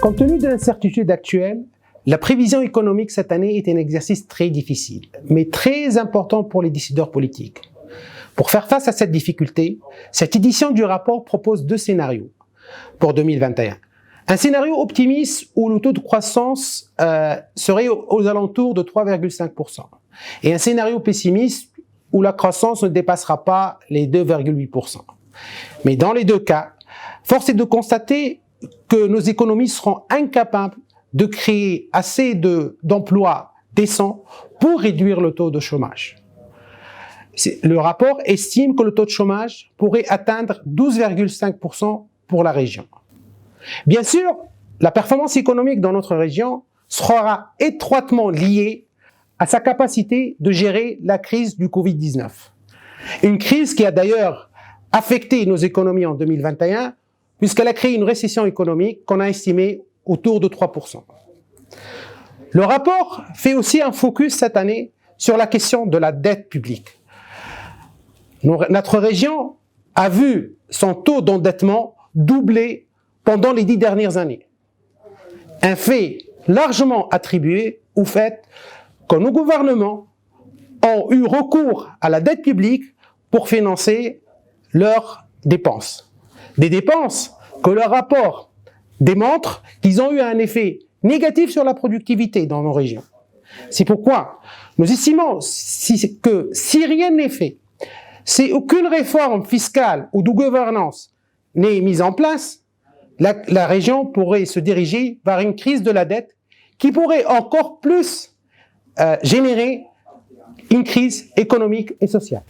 Compte tenu de l'incertitude actuelle, la prévision économique cette année est un exercice très difficile, mais très important pour les décideurs politiques. Pour faire face à cette difficulté, cette édition du rapport propose deux scénarios pour 2021. Un scénario optimiste où le taux de croissance serait aux alentours de 3,5%. Et un scénario pessimiste où la croissance ne dépassera pas les 2,8%. Mais dans les deux cas, force est de constater que nos économies seront incapables de créer assez d'emplois décents pour réduire le taux de chômage. Le rapport estime que le taux de chômage pourrait atteindre 12,5% pour la région. Bien sûr, la performance économique dans notre région sera étroitement liée à sa capacité de gérer la crise du Covid-19. Une crise qui a d'ailleurs affecté nos économies en 2021, puisqu'elle a créé une récession économique qu'on a estimée autour de 3%. Le rapport fait aussi un focus cette année sur la question de la dette publique. Notre région a vu son taux d'endettement doubler pendant les 10 dernières années. Un fait largement attribué au fait que nos gouvernements ont eu recours à la dette publique pour financer leurs dépenses. Des dépenses que le rapport démontre qu'ils ont eu un effet négatif sur la productivité dans nos régions. C'est pourquoi nous estimons que si rien n'est fait, si aucune réforme fiscale ou de gouvernance n'est mise en place, la région pourrait se diriger vers une crise de la dette qui pourrait encore plus générer une crise économique et sociale.